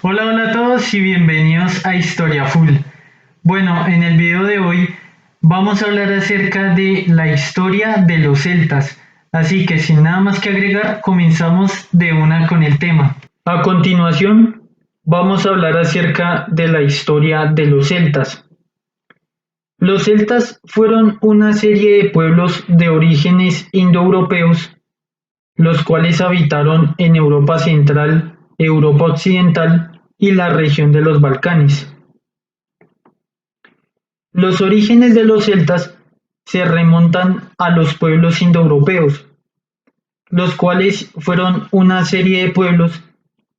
Hola, hola a todos y bienvenidos a Historia Full. Bueno, en el video de hoy vamos a hablar acerca de la historia de los celtas. Así que sin nada más que agregar, comenzamos de una con el tema. A continuación, vamos a hablar acerca de la historia de los celtas. Los celtas fueron una serie de pueblos de orígenes indoeuropeos, los cuales habitaron en Europa Central, Europa Occidental y la región de los Balcanes. Los orígenes de los celtas se remontan a los pueblos indoeuropeos, los cuales fueron una serie de pueblos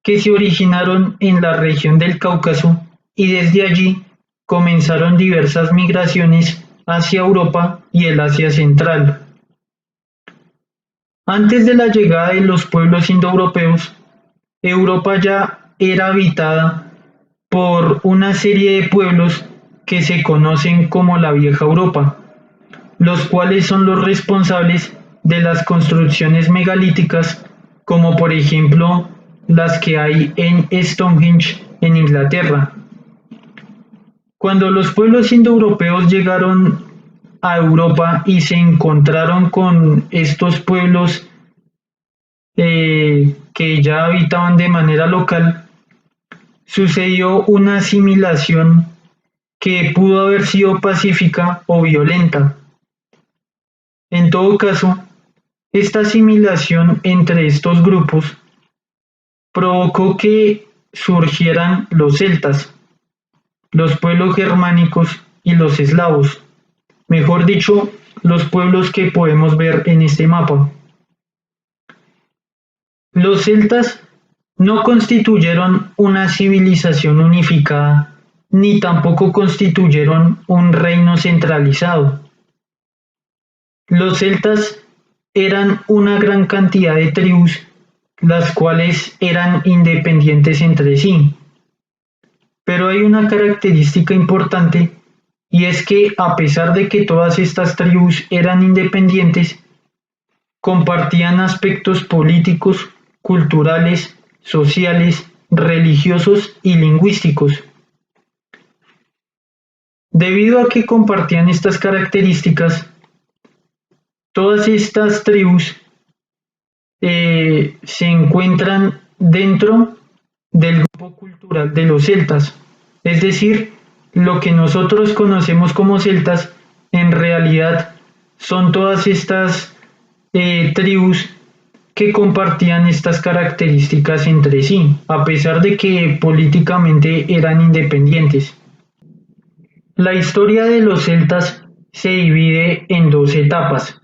que se originaron en la región del Cáucaso y desde allí comenzaron diversas migraciones hacia Europa y el Asia Central. Antes de la llegada de los pueblos indoeuropeos, Europa ya era habitada por una serie de pueblos que se conocen como la Vieja Europa, los cuales son los responsables de las construcciones megalíticas, como por ejemplo las que hay en Stonehenge, en Inglaterra. Cuando los pueblos indoeuropeos llegaron a Europa y se encontraron con estos pueblos que ya habitaban de manera local, sucedió una asimilación que pudo haber sido pacífica o violenta. En todo caso, esta asimilación entre estos grupos provocó que surgieran los celtas, los pueblos germánicos y los eslavos, mejor dicho, los pueblos que podemos ver en este mapa. Los celtas no constituyeron una civilización unificada, ni tampoco constituyeron un reino centralizado. Los celtas eran una gran cantidad de tribus, las cuales eran independientes entre sí. Pero hay una característica importante, y es que a pesar de que todas estas tribus eran independientes, compartían aspectos políticos, culturales, sociales, religiosos y lingüísticos. Debido a que compartían estas características, todas estas tribus se encuentran dentro del grupo cultural de los celtas. Es decir, lo que nosotros conocemos como celtas, en realidad son todas estas tribus que compartían estas características entre sí, a pesar de que políticamente eran independientes. La historia de los celtas se divide en dos etapas.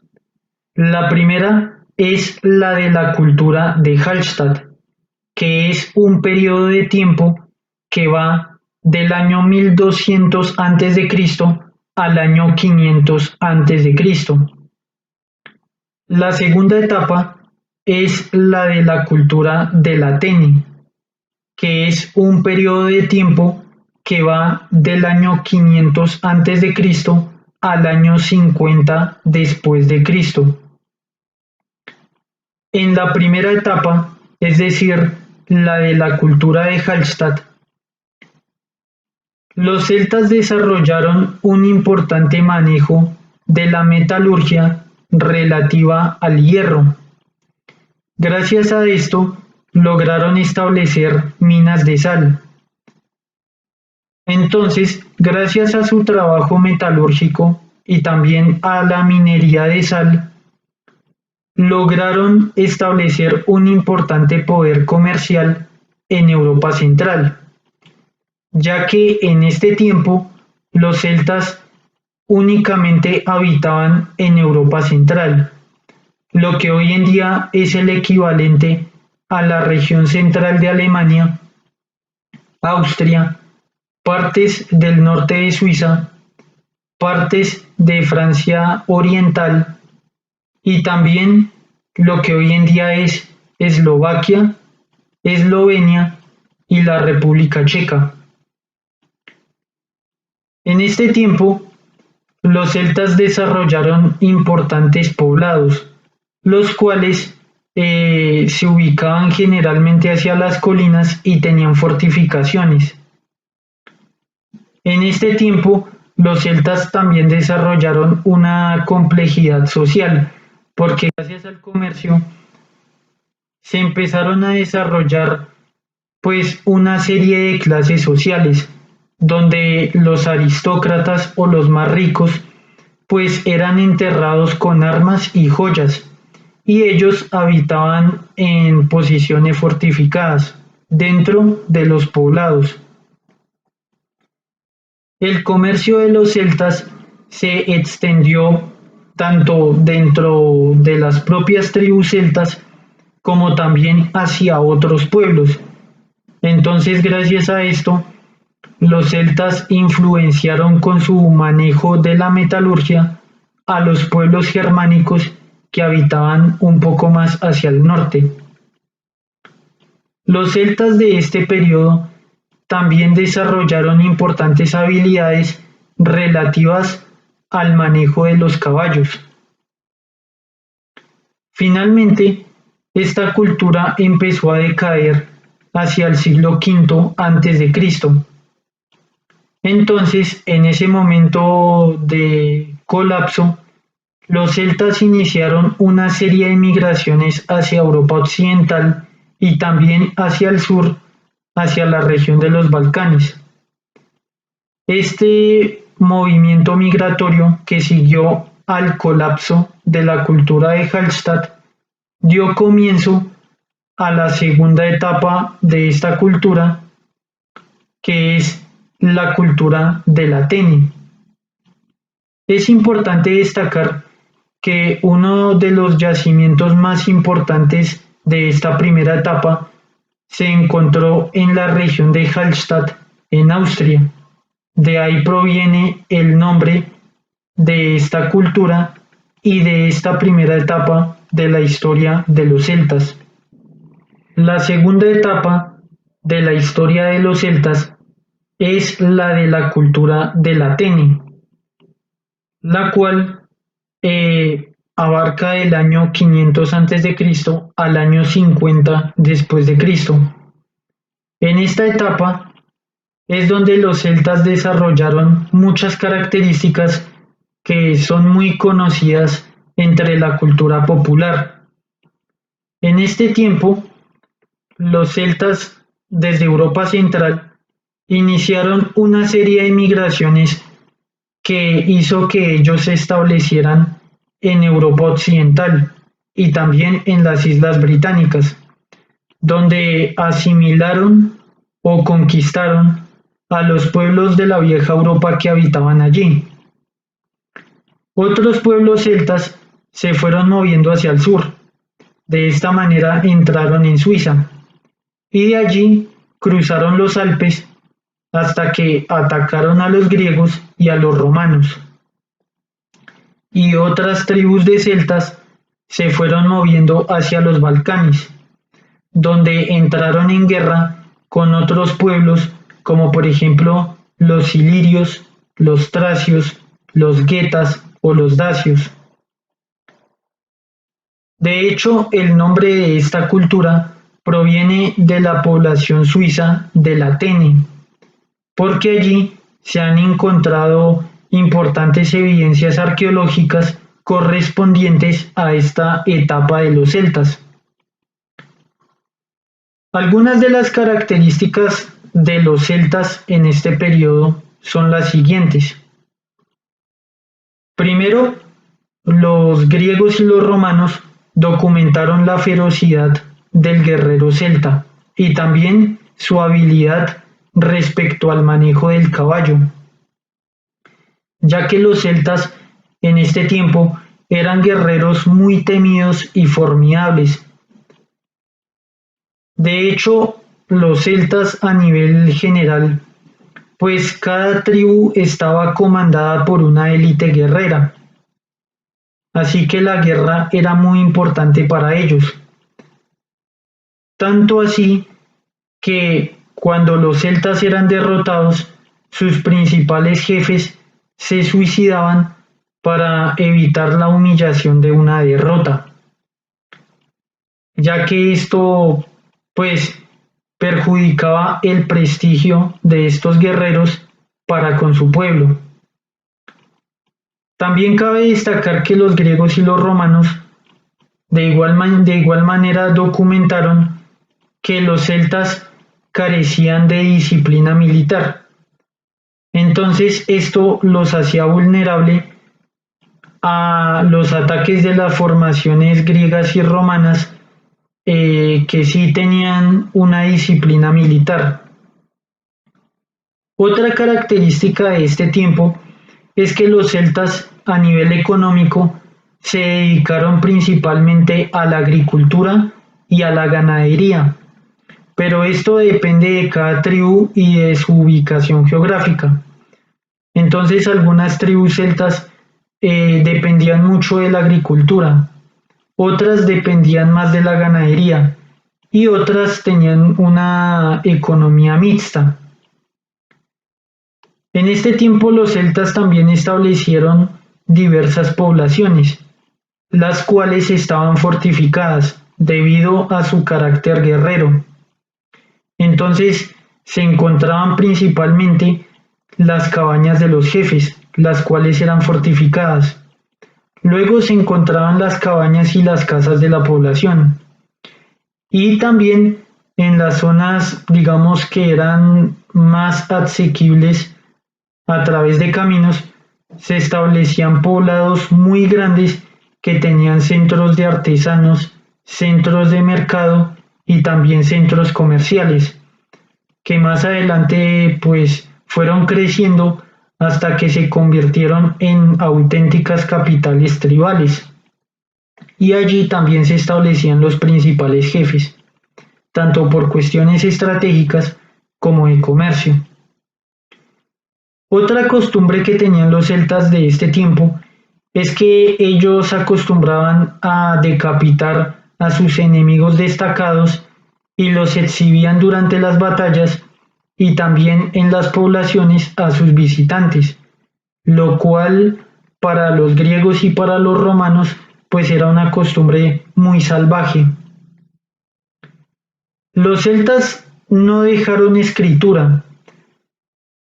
La primera es la de la cultura de Hallstatt, que es un periodo de tiempo que va del año 1200 a.C. al año 500 a.C. La segunda etapa es la de la cultura del Atene, que es un periodo de tiempo que va del año 500 a.C. al año 50 después de Cristo. En la primera etapa, es decir, la de la cultura de Hallstatt, los celtas desarrollaron un importante manejo de la metalurgia relativa al hierro. Gracias a esto, lograron establecer minas de sal. Entonces, gracias a su trabajo metalúrgico y también a la minería de sal, lograron establecer un importante poder comercial en Europa Central, ya que en este tiempo los celtas únicamente habitaban en Europa Central, lo que hoy en día es el equivalente a la región central de Alemania, Austria, partes del norte de Suiza, partes de Francia Oriental y también lo que hoy en día es Eslovaquia, Eslovenia y la República Checa. En este tiempo, los celtas desarrollaron importantes poblados, los cuales se ubicaban generalmente hacia las colinas y tenían fortificaciones. En este tiempo, los celtas también desarrollaron una complejidad social, porque gracias al comercio se empezaron a desarrollar pues una serie de clases sociales, donde los aristócratas o los más ricos pues eran enterrados con armas y joyas, y ellos habitaban en posiciones fortificadas dentro de los poblados. El comercio de los celtas se extendió tanto dentro de las propias tribus celtas como también hacia otros pueblos. Entonces, gracias a esto, los celtas influenciaron con su manejo de la metalurgia a los pueblos germánicos que habitaban un poco más hacia el norte. Los celtas de este periodo también desarrollaron importantes habilidades relativas al manejo de los caballos. Finalmente, esta cultura empezó a decaer hacia el siglo V a.C. Entonces, en ese momento de colapso, los celtas iniciaron una serie de migraciones hacia Europa occidental y también hacia el sur, hacia la región de los Balcanes. Este movimiento migratorio que siguió al colapso de la cultura de Hallstatt dio comienzo a la segunda etapa de esta cultura, que es la cultura del Atene. Es importante destacar que uno de los yacimientos más importantes de esta primera etapa se encontró en la región de Hallstatt, en Austria. De ahí proviene el nombre de esta cultura y de esta primera etapa de la historia de los celtas. La segunda etapa de la historia de los celtas es la de la cultura del Atene, la cual abarca el año 500 a.C. al año 50 después de Cristo. En esta etapa es donde los celtas desarrollaron muchas características que son muy conocidas entre la cultura popular. En este tiempo, los celtas desde Europa Central iniciaron una serie de migraciones que hizo que ellos se establecieran en Europa Occidental y también en las Islas Británicas, donde asimilaron o conquistaron a los pueblos de la vieja Europa que habitaban allí. Otros pueblos celtas se fueron moviendo hacia el sur. De esta manera entraron en Suiza y de allí cruzaron los Alpes hasta que atacaron a los griegos y a los romanos. Y otras tribus de celtas se fueron moviendo hacia los Balcanes, donde entraron en guerra con otros pueblos como por ejemplo los ilirios, los tracios, los getas o los dacios. De hecho, el nombre de esta cultura proviene de la población suiza del Atene, porque allí se han encontrado importantes evidencias arqueológicas correspondientes a esta etapa de los celtas. Algunas de las características de los celtas en este periodo son las siguientes. Primero, los griegos y los romanos documentaron la ferocidad del guerrero celta y también su habilidad respecto al manejo del caballo, ya que los celtas en este tiempo eran guerreros muy temidos y formidables. De hecho, los celtas a nivel general, pues cada tribu estaba comandada por una élite guerrera, así que la guerra era muy importante para ellos. Tanto así que cuando los celtas eran derrotados, sus principales jefes se suicidaban para evitar la humillación de una derrota. ya que esto pues perjudicaba el prestigio de estos guerreros para con su pueblo. También cabe destacar que los griegos y los romanos de igual manera documentaron que los celtas carecían de disciplina militar. Entonces esto los hacía vulnerable a los ataques de las formaciones griegas y romanas que sí tenían una disciplina militar. Otra característica de este tiempo es que los celtas a nivel económico se dedicaron principalmente a la agricultura y a la ganadería, pero esto depende de cada tribu y de su ubicación geográfica. Entonces algunas tribus celtas dependían mucho de la agricultura, otras dependían más de la ganadería y otras tenían una economía mixta. En este tiempo los celtas también establecieron diversas poblaciones, las cuales estaban fortificadas debido a su carácter guerrero. Entonces se encontraban principalmente las cabañas de los jefes, las cuales eran fortificadas. Luego se encontraban las cabañas y las casas de la población. Y también en las zonas, digamos, que eran más asequibles a través de caminos, se establecían poblados muy grandes que tenían centros de artesanos, centros de mercado y también centros comerciales, que más adelante pues fueron creciendo hasta que se convirtieron en auténticas capitales tribales. Y allí también se establecían los principales jefes, tanto por cuestiones estratégicas como de comercio. Otra costumbre que tenían los celtas de este tiempo es que ellos acostumbraban a decapitar a sus enemigos destacados y los exhibían durante las batallas y también en las poblaciones a sus visitantes, lo cual para los griegos y para los romanos pues era una costumbre muy salvaje. Los celtas no dejaron escritura,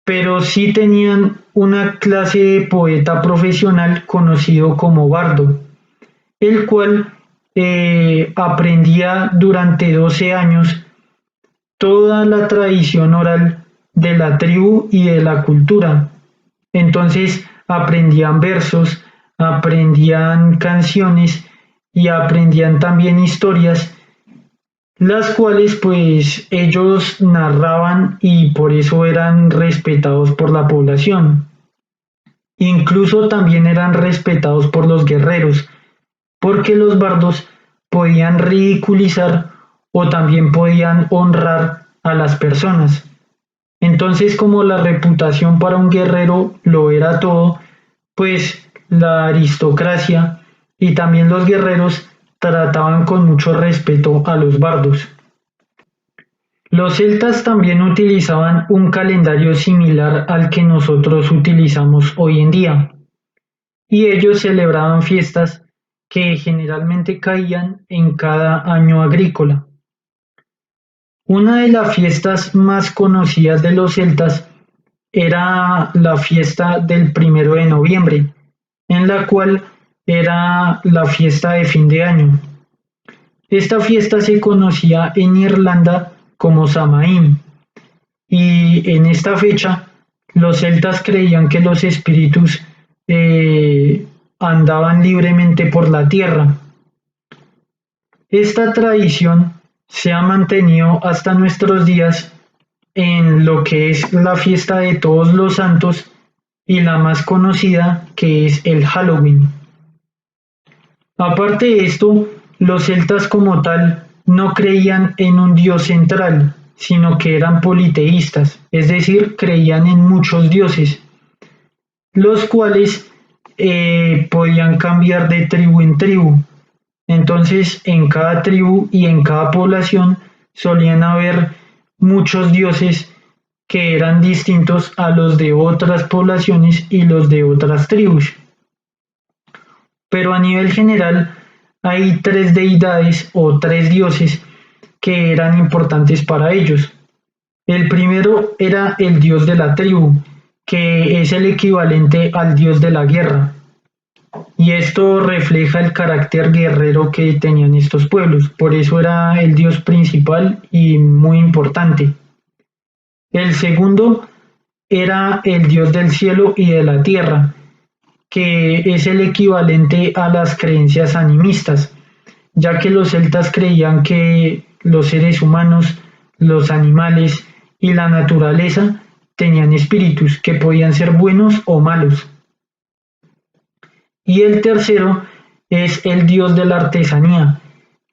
pero sí tenían una clase de poeta profesional conocido como bardo, el cual aprendía durante 12 años toda la tradición oral de la tribu y de la cultura. Entonces aprendían versos, aprendían canciones y aprendían también historias, las cuales pues ellos narraban y por eso eran respetados por la población. Incluso también eran respetados por los guerreros, porque los bardos podían ridiculizar o también podían honrar a las personas. Entonces, como la reputación para un guerrero lo era todo, pues la aristocracia y también los guerreros trataban con mucho respeto a los bardos. Los celtas también utilizaban un calendario similar al que nosotros utilizamos hoy en día, y ellos celebraban fiestas que generalmente caían en cada año agrícola. Una de las fiestas más conocidas de los celtas era la fiesta del 1 de noviembre, en la cual era la fiesta de fin de año. Esta fiesta se conocía en Irlanda como Samaín, y en esta fecha los celtas creían que los espíritus andaban libremente por la tierra. Esta tradición se ha mantenido hasta nuestros días en lo que es la fiesta de Todos los Santos y la más conocida, que es el Halloween. Aparte de esto, los celtas como tal no creían en un dios central, sino que eran politeístas, es decir, creían en muchos dioses, los cuales podían cambiar de tribu en tribu. Entonces, en cada tribu y en cada población solían haber muchos dioses que eran distintos a los de otras poblaciones y los de otras tribus. Pero a nivel general, hay tres deidades o tres dioses que eran importantes para ellos. El primero era el dios de la tribu, que es el equivalente al dios de la guerra, y esto refleja el carácter guerrero que tenían estos pueblos, por eso era el dios principal y muy importante. El segundo era el dios del cielo y de la tierra, que es el equivalente a las creencias animistas, ya que los celtas creían que los seres humanos, los animales y la naturaleza tenían espíritus que podían ser buenos o malos. Y el tercero es el dios de la artesanía,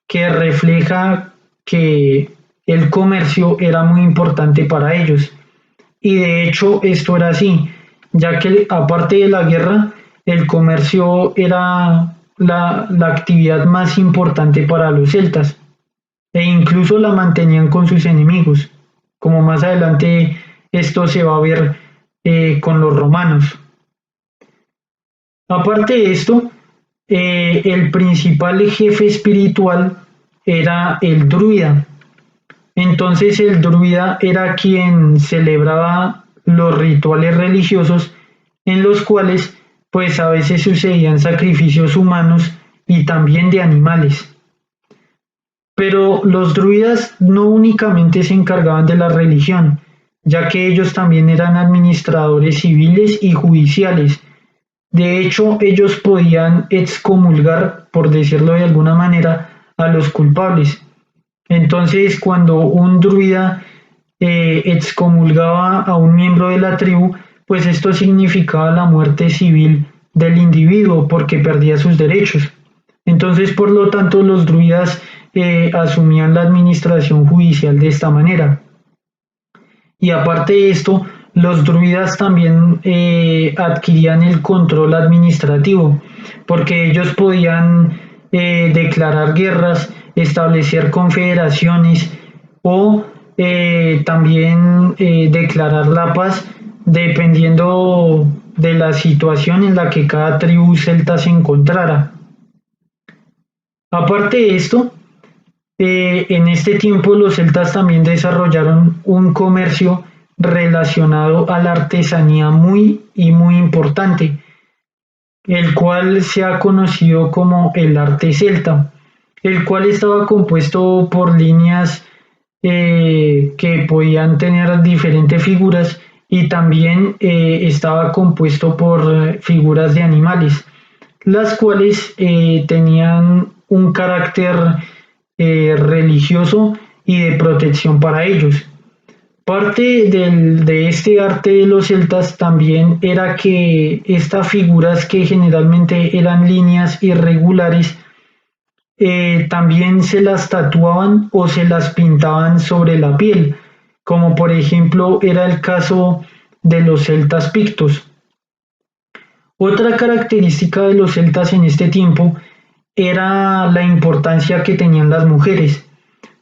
que refleja que el comercio era muy importante para ellos. Y de hecho esto era así, ya que aparte de la guerra, el comercio era la actividad más importante para los celtas, e incluso la mantenían con sus enemigos, como más adelante esto se va a ver con los romanos. Aparte de esto, el principal jefe espiritual era el druida. Entonces el druida era quien celebraba los rituales religiosos en los cuales pues a veces sucedían sacrificios humanos y también de animales. Pero los druidas no únicamente se encargaban de la religión, ya que ellos también eran administradores civiles y judiciales. De hecho, ellos podían excomulgar, por decirlo de alguna manera, a los culpables. Entonces, cuando un druida excomulgaba a un miembro de la tribu, pues esto significaba la muerte civil del individuo porque perdía sus derechos. Entonces, por lo tanto, los druidas asumían la administración judicial de esta manera. Y aparte de esto, los druidas también adquirían el control administrativo, porque ellos podían declarar guerras, establecer confederaciones o también declarar la paz dependiendo de la situación en la que cada tribu celta se encontrara. Aparte de esto, en este tiempo los celtas también desarrollaron un comercio relacionado a la artesanía muy importante, el cual se ha conocido como el arte celta, el cual estaba compuesto por líneas que podían tener diferentes figuras y también estaba compuesto por figuras de animales, las cuales tenían un carácter religioso y de protección para ellos. Parte de este arte de los celtas también era que estas figuras que generalmente eran líneas irregulares también se las tatuaban o se las pintaban sobre la piel, como por ejemplo era el caso de los celtas pictos. Otra característica de los celtas en este tiempo era la importancia que tenían las mujeres,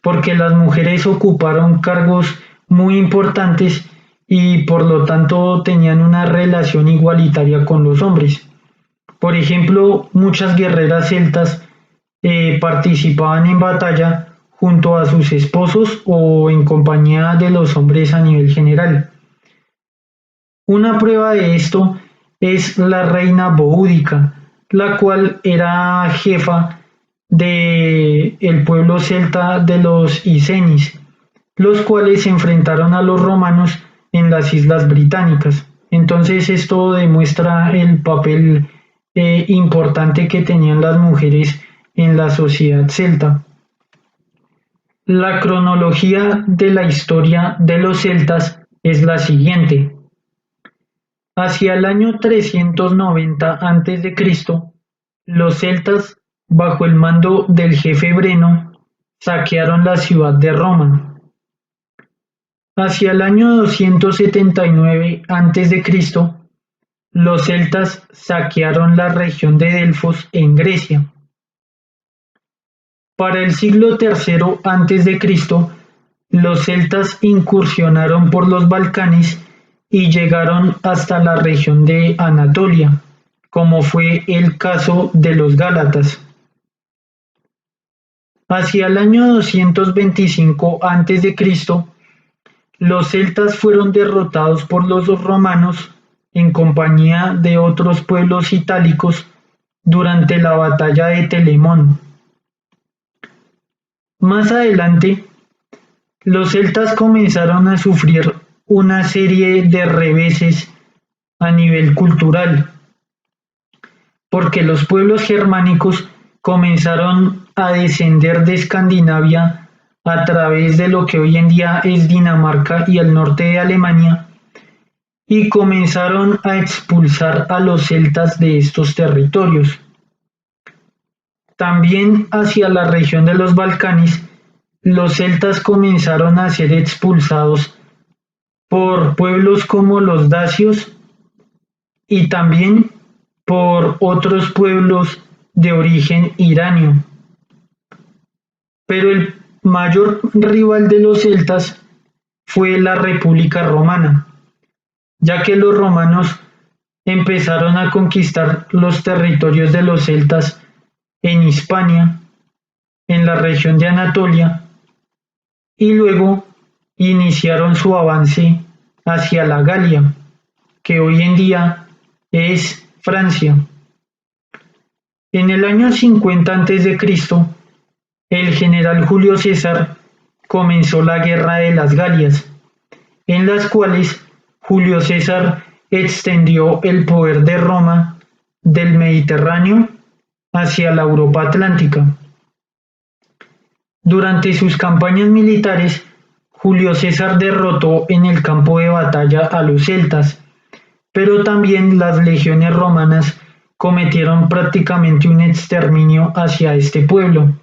porque las mujeres ocuparon cargos muy importantes y por lo tanto tenían una relación igualitaria con los hombres. Por ejemplo, muchas guerreras celtas participaban en batalla junto a sus esposos o en compañía de los hombres a nivel general. Una prueba de esto es la reina Boúdica, la cual era jefa de el pueblo celta de los Icenis, los cuales se enfrentaron a los romanos en las Islas Británicas. Entonces esto demuestra el papel importante que tenían las mujeres en la sociedad celta. La cronología de la historia de los celtas es la siguiente. Hacia el año 390 a.C., los celtas, bajo el mando del jefe Breno, saquearon la ciudad de Roma. Hacia el año 279 a.C., los celtas saquearon la región de Delfos en Grecia. Para el siglo III a.C., los celtas incursionaron por los Balcanes y llegaron hasta la región de Anatolia, como fue el caso de los gálatas. Hacia el año 225 a.C., los celtas fueron derrotados por los romanos en compañía de otros pueblos itálicos durante la batalla de Telamón. Más adelante, los celtas comenzaron a sufrir una serie de reveses a nivel cultural, porque los pueblos germánicos comenzaron a descender de Escandinavia a través de lo que hoy en día es Dinamarca y el norte de Alemania, y comenzaron a expulsar a los celtas de estos territorios. También hacia la región de los Balcanes, los celtas comenzaron a ser expulsados por pueblos como los dacios y también por otros pueblos de origen iranio. Pero el mayor rival de los celtas fue la República Romana, ya que los romanos empezaron a conquistar los territorios de los celtas en Hispania, en la región de Anatolia, y luego iniciaron su avance hacia la Galia, que hoy en día es Francia. En el año 50 a.C., el general Julio César comenzó la Guerra de las Galias, en las cuales Julio César extendió el poder de Roma del Mediterráneo hacia la Europa atlántica. Durante sus campañas militares, Julio César derrotó en el campo de batalla a los celtas, pero también las legiones romanas cometieron prácticamente un exterminio hacia este pueblo,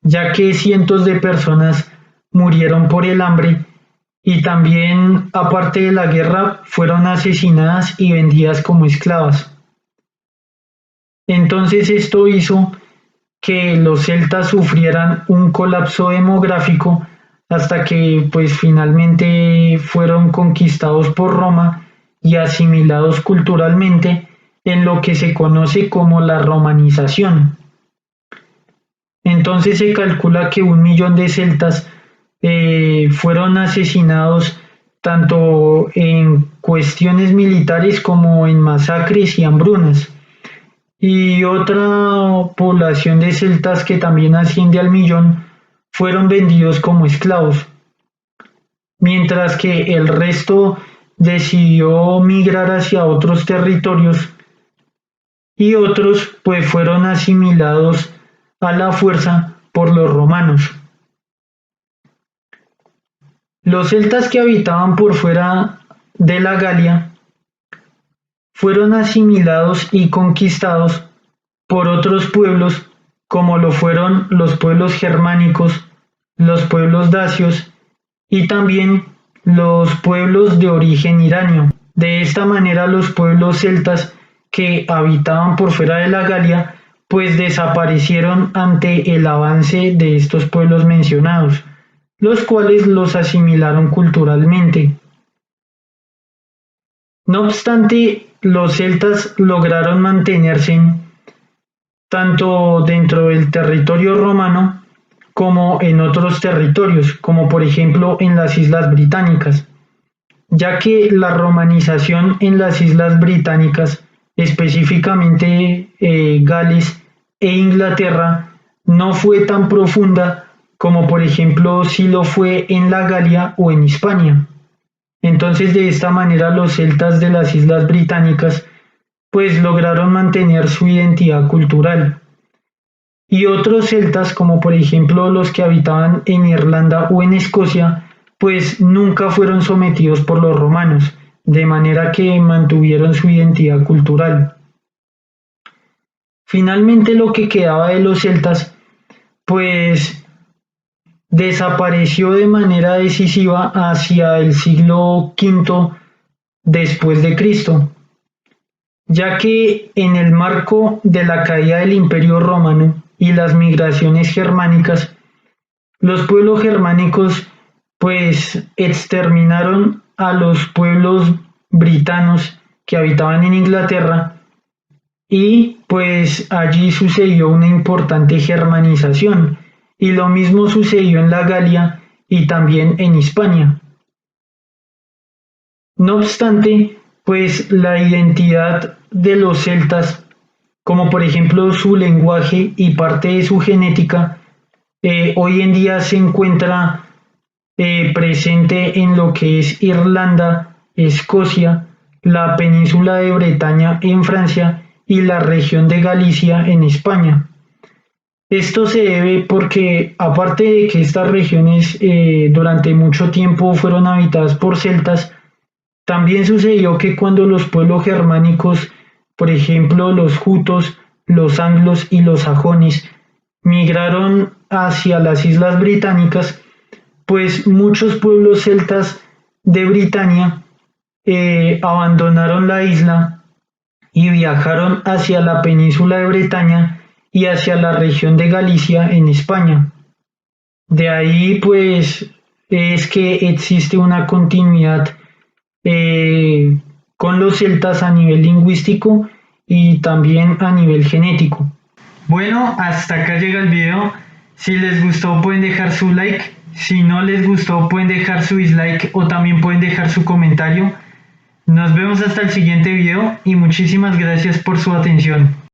ya que cientos de personas murieron por el hambre y también, aparte de la guerra, fueron asesinadas y vendidas como esclavas. Entonces esto hizo que los celtas sufrieran un colapso demográfico hasta que pues finalmente fueron conquistados por Roma y asimilados culturalmente en lo que se conoce como la romanización. Entonces se calcula que 1 millón de celtas fueron asesinados tanto en cuestiones militares como en masacres y hambrunas. Y otra población de celtas que también asciende al millón fueron vendidos como esclavos, mientras que el resto decidió migrar hacia otros territorios y otros pues fueron asimilados a la fuerza por los romanos. Los celtas que habitaban por fuera de la Galia fueron asimilados y conquistados por otros pueblos como lo fueron los pueblos germánicos, los pueblos dacios y también los pueblos de origen iranio. De esta manera los pueblos celtas que habitaban por fuera de la Galia pues desaparecieron ante el avance de estos pueblos mencionados, los cuales los asimilaron culturalmente. No obstante, los celtas lograron mantenerse tanto dentro del territorio romano como en otros territorios, como por ejemplo en las Islas Británicas, ya que la romanización en las Islas Británicas, específicamente Gales e Inglaterra, no fue tan profunda como por ejemplo si lo fue en la Galia o en Hispania. Entonces de esta manera los celtas de las Islas Británicas pues lograron mantener su identidad cultural. Y otros celtas, como por ejemplo los que habitaban en Irlanda o en Escocia, pues nunca fueron sometidos por los romanos, de manera que mantuvieron su identidad cultural. Finalmente lo que quedaba de los celtas, pues desapareció de manera decisiva hacia el siglo V después de Cristo, ya que en el marco de la caída del Imperio Romano y las migraciones germánicas, los pueblos germánicos pues exterminaron a los pueblos britanos que habitaban en Inglaterra y pues allí sucedió una importante germanización y lo mismo sucedió en la Galia y también en Hispania. No obstante, pues la identidad de los celtas, como por ejemplo su lenguaje y parte de su genética, hoy en día se encuentra presente en lo que es Irlanda, Escocia, la península de Bretaña en Francia y la región de Galicia en España. Esto se debe porque, aparte de que estas regiones durante mucho tiempo fueron habitadas por celtas, también sucedió que cuando los pueblos germánicos, por ejemplo los jutos, los anglos y los sajones, migraron hacia las islas británicas, pues muchos pueblos celtas de Britania abandonaron la isla y viajaron hacia la península de Bretaña y hacia la región de Galicia en España. De ahí pues es que existe una continuidad con los celtas a nivel lingüístico y también a nivel genético. Bueno, hasta acá llega el video. Si les gustó pueden dejar su like, si no les gustó pueden dejar su dislike o también pueden dejar su comentario. Nos vemos hasta el siguiente video y muchísimas gracias por su atención.